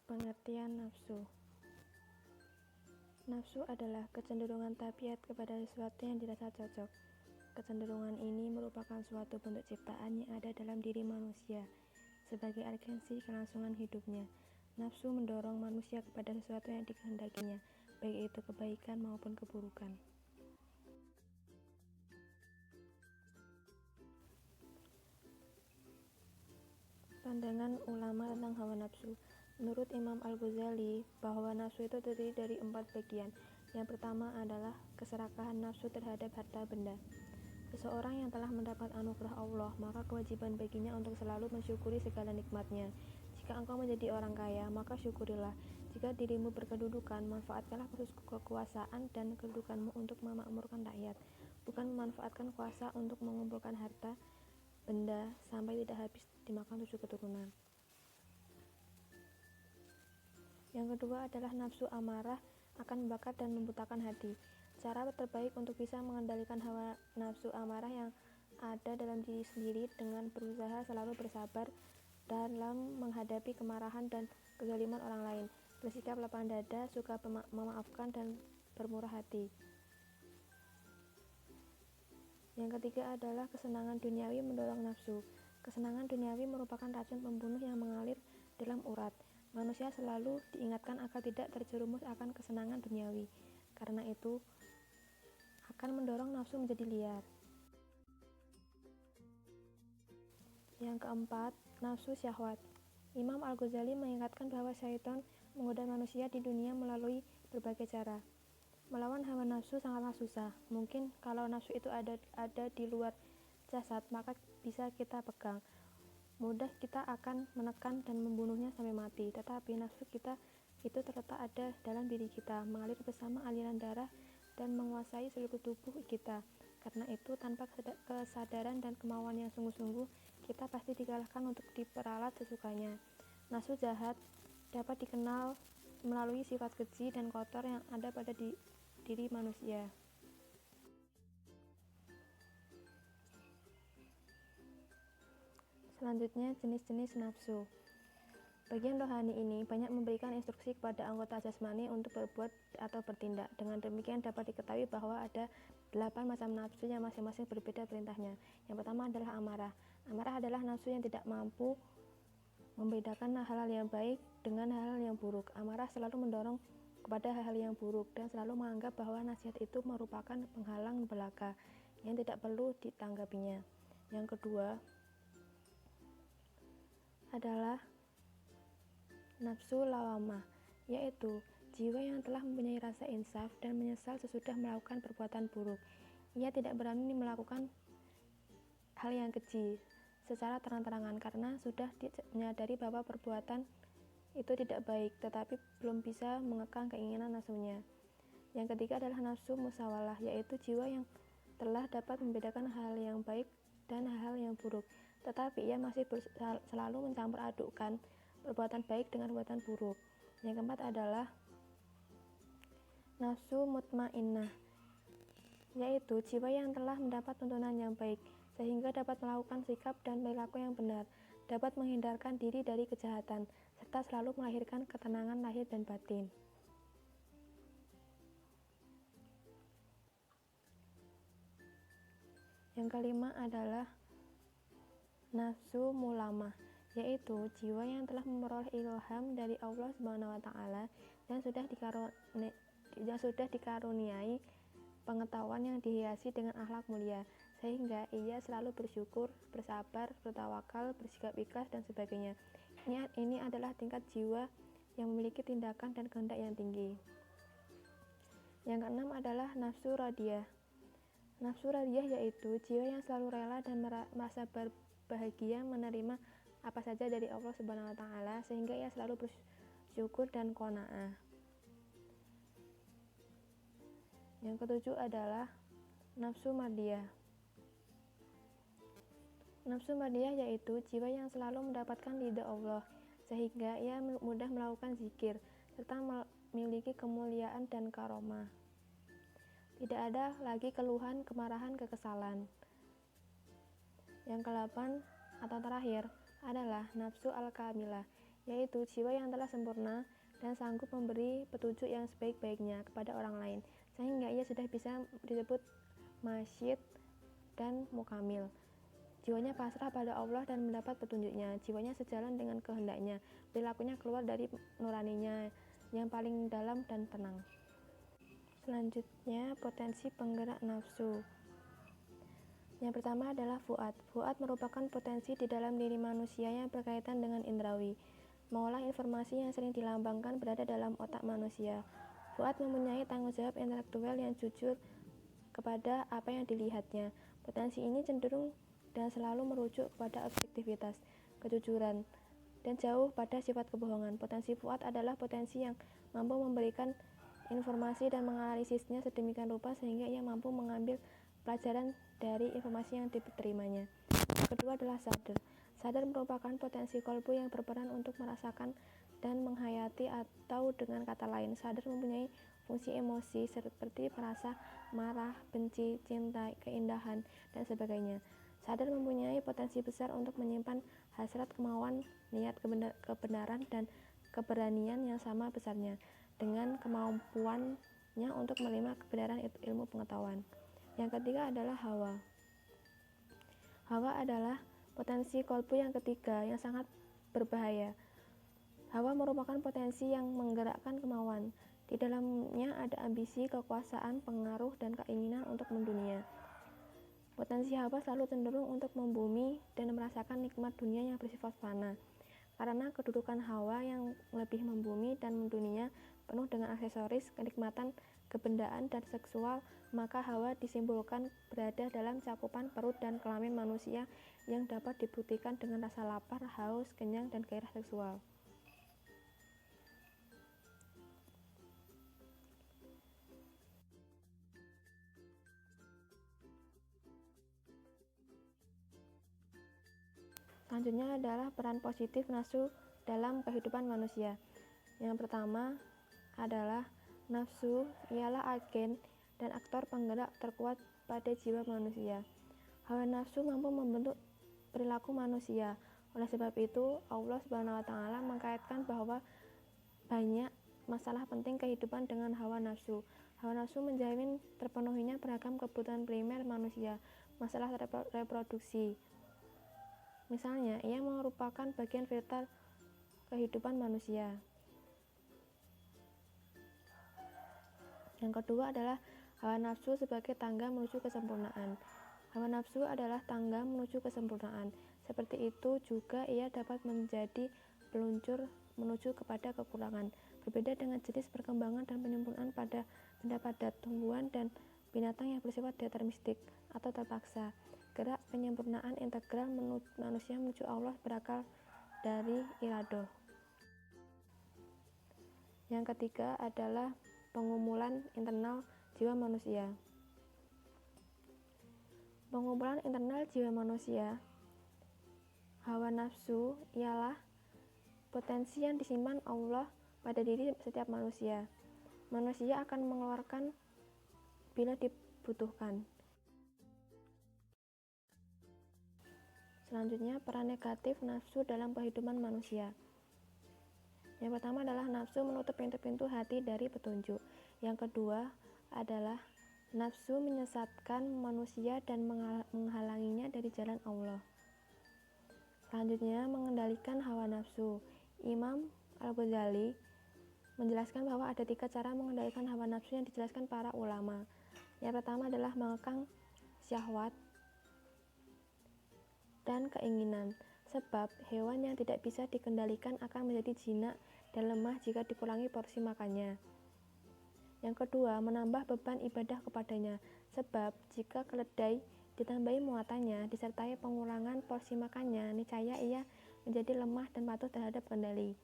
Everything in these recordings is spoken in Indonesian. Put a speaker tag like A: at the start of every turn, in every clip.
A: Pengertian nafsu. Nafsu adalah kecenderungan tabiat kepada sesuatu yang dirasa cocok. Kecenderungan ini merupakan suatu bentuk ciptaan yang ada dalam diri manusia sebagai agensi kelangsungan hidupnya. Nafsu mendorong manusia kepada sesuatu yang dikehendakinya, baik itu kebaikan maupun keburukan. Pandangan ulama tentang hawa nafsu. Menurut Imam Al-Ghazali, bahwa nafsu itu terdiri dari 4 bagian. Yang pertama adalah keserakahan nafsu terhadap harta benda. Seseorang yang telah mendapat anugerah Allah, maka kewajiban baginya untuk selalu mensyukuri segala nikmatnya. Jika engkau menjadi orang kaya, maka syukurilah. Jika dirimu berkedudukan, manfaatkanlah kekuasaan dan kedudukanmu untuk memakmurkan rakyat, bukan memanfaatkan kuasa untuk mengumpulkan harta benda sampai tidak habis dimakan 7 keturunan. Yang kedua adalah nafsu amarah, akan membakar dan membutakan hati. Cara terbaik untuk bisa mengendalikan hawa nafsu amarah yang ada dalam diri sendiri dengan berusaha selalu bersabar dalam menghadapi kemarahan dan kezaliman orang lain, bersikap lapang dada, suka memaafkan, dan bermurah hati. Yang ketiga adalah kesenangan duniawi mendorong nafsu. Kesenangan duniawi merupakan racun pembunuh yang mengalir dalam urat. Manusia selalu diingatkan agar tidak terjerumus akan kesenangan duniawi, karena itu akan mendorong nafsu menjadi liar. Yang keempat, nafsu syahwat. Imam Al-Ghazali mengingatkan bahwa syaitan menggoda manusia di dunia melalui berbagai cara. Melawan hawa nafsu sangatlah susah. Mungkin kalau nafsu itu ada di luar jasad, maka bisa kita pegang. Mudah kita akan menekan dan membunuhnya sampai mati. Tetapi nafsu kita itu terletak ada dalam diri kita, mengalir bersama aliran darah dan menguasai seluruh tubuh kita. Karena itu tanpa kesadaran dan kemauan yang sungguh-sungguh, kita pasti dikalahkan untuk diperalat sesukanya. Nafsu jahat dapat dikenal melalui sifat keji dan kotor yang ada pada diri manusia. Selanjutnya, jenis-jenis nafsu. Bagian rohani ini banyak memberikan instruksi kepada anggota jasmani untuk berbuat atau bertindak. Dengan demikian dapat diketahui bahwa ada 8 macam nafsu yang masing-masing berbeda perintahnya. Yang pertama adalah amarah. Amarah adalah nafsu yang tidak mampu membedakan hal-hal yang baik dengan hal-hal yang buruk. Amarah selalu mendorong kepada hal-hal yang buruk dan selalu menganggap bahwa nasihat itu merupakan penghalang belaka yang tidak perlu ditanggapinya. Yang kedua adalah nafsu lawamah, yaitu jiwa yang telah mempunyai rasa insaf dan menyesal sesudah melakukan perbuatan buruk. Ia tidak berani melakukan hal yang keji secara terang-terangan karena sudah menyadari bahwa perbuatan itu tidak baik, tetapi belum bisa mengekang keinginan nafsunya. Yang ketiga adalah nafsu musawalah, yaitu jiwa yang telah dapat membedakan hal yang baik dan hal yang buruk, tetapi ia masih selalu mencampur adukkan perbuatan baik dengan perbuatan buruk. Yang keempat adalah nafsu mutmainnah, yaitu jiwa yang telah mendapat tuntunan yang baik sehingga dapat melakukan sikap dan perilaku yang benar, dapat menghindarkan diri dari kejahatan, serta selalu melahirkan ketenangan lahir dan batin. Yang kelima adalah nafsu mulamah, yaitu jiwa yang telah memperoleh ilham dari Allah Subhanahu wa taala dan sudah dikaruniai pengetahuan yang dihiasi dengan akhlak mulia, sehingga ia selalu bersyukur, bersabar, bertawakal, bersikap ikhlas, dan sebagainya. Ini adalah tingkat jiwa yang memiliki tindakan dan kehendak yang tinggi. Yang keenam adalah nafsu radiyah. Nafsu radiyah yaitu jiwa yang selalu rela dan merasa berbahagia menerima apa saja dari Allah Subhanahu wa taala, sehingga ia selalu bersyukur dan qanaah. Yang ketujuh adalah nafsu mardiyah. Nafsu mardiyah yaitu jiwa yang selalu mendapatkan ridha Allah, sehingga ia mudah melakukan zikir serta memiliki kemuliaan dan karomah. Tidak ada lagi keluhan, kemarahan, kekesalan. Yang ke-8 atau terakhir adalah nafsu al-kamilah, yaitu jiwa yang telah sempurna dan sanggup memberi petunjuk yang sebaik-baiknya kepada orang lain, sehingga ia sudah bisa disebut masyid dan mukamil. Jiwanya pasrah pada Allah dan mendapat petunjuknya. Jiwanya sejalan dengan kehendaknya, perilakunya keluar dari nuraninya yang paling dalam dan tenang. Selanjutnya, potensi penggerak nafsu. Yang pertama adalah fuad. Fuad merupakan potensi di dalam diri manusia yang berkaitan dengan indrawi. Mengolah informasi yang sering dilambangkan berada dalam otak manusia. Fuad mempunyai tanggung jawab intelektual yang jujur kepada apa yang dilihatnya. Potensi ini cenderung dan selalu merujuk kepada objektivitas, kejujuran, dan jauh pada sifat kebohongan. Potensi fuad adalah potensi yang mampu memberikan informasi dan menganalisisnya sedemikian rupa sehingga ia mampu mengambil pelajaran dari informasi yang diterimanya. Yang kedua adalah sadar. Sadar merupakan potensi kolbu yang berperan untuk merasakan dan menghayati, atau dengan kata lain, sadar mempunyai fungsi emosi seperti merasa marah, benci, cinta, keindahan, dan sebagainya. Sadar mempunyai potensi besar untuk menyimpan hasrat, kemauan, niat, kebenaran, dan keberanian yang sama besarnya dengan kemampuannya untuk menerima kebenaran ilmu pengetahuan. Yang ketiga adalah hawa. Hawa adalah potensi kolbu yang ketiga yang sangat berbahaya. Hawa merupakan potensi yang menggerakkan kemauan. Di dalamnya ada ambisi, kekuasaan, pengaruh, dan keinginan untuk mendunia. Potensi hawa selalu cenderung untuk membumi dan merasakan nikmat dunia yang bersifat fana. Karena kedudukan hawa yang lebih membumi dan mendunia, penuh dengan aksesoris, kenikmatan, kebendaan, dan seksual, maka hawa disimbolkan berada dalam cakupan perut dan kelamin manusia yang dapat dibuktikan dengan rasa lapar, haus, kenyang, dan gairah seksual. Selanjutnya adalah peran positif nafsu dalam kehidupan manusia. Yang pertama adalah nafsu ialah agen dan aktor penggerak terkuat pada jiwa manusia. Hawa nafsu mampu membentuk perilaku manusia. Oleh sebab itu, Allah Subhanahu wa taala mengkaitkan bahwa banyak masalah penting kehidupan dengan hawa nafsu. Hawa nafsu menjamin terpenuhinya beragam kebutuhan primer manusia. Masalah reproduksi, misalnya, ia merupakan bagian vital kehidupan manusia. Yang kedua adalah hawa nafsu sebagai tangga menuju kesempurnaan. Hawa nafsu adalah tangga menuju kesempurnaan. Seperti itu juga ia dapat menjadi peluncur menuju kepada kekurangan. Berbeda dengan jenis perkembangan dan penyempurnaan pada benda padat, tumbuhan, dan binatang yang bersifat deterministik atau terpaksa. Gerak penyempurnaan integral manusia menuju Allah berakal dari iradoh. Yang ketiga adalah pengumulan internal jiwa manusia. Pengumpulan internal jiwa manusia, hawa nafsu, ialah potensi yang disimpan Allah pada diri setiap manusia. Manusia akan mengeluarkan bila dibutuhkan. Selanjutnya, peran negatif nafsu dalam kehidupan manusia. Yang pertama adalah nafsu menutup pintu-pintu hati dari petunjuk. Yang kedua adalah nafsu menyesatkan manusia dan menghalanginya dari jalan Allah. Selanjutnya, mengendalikan hawa nafsu. Imam Al-Ghazali menjelaskan bahwa ada 3 cara mengendalikan hawa nafsu yang dijelaskan para ulama. Yang pertama adalah mengekang syahwat dan keinginan, sebab hewan yang tidak bisa dikendalikan akan menjadi jinak dan lemah jika dikurangi porsi makannya. Yang kedua, menambah beban ibadah kepadanya, sebab jika keledai ditambahi muatannya disertai pengurangan porsi makannya, niscaya ia menjadi lemah dan patuh terhadap kendali.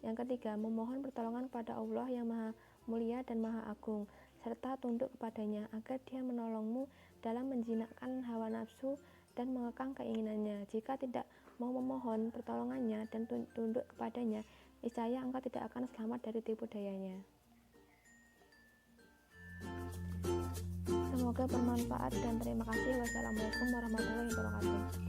A: Yang ketiga, memohon pertolongan kepada Allah yang Maha Mulia dan Maha Agung, serta tunduk kepadanya agar Dia menolongmu dalam menjinakkan hawa nafsu dan mengekang keinginannya. Jika tidak mau memohon pertolongannya dan tunduk kepadanya, niscaya engkau tidak akan selamat dari tipu dayanya. Semoga bermanfaat dan terima kasih. Wassalamualaikum warahmatullahi wabarakatuh.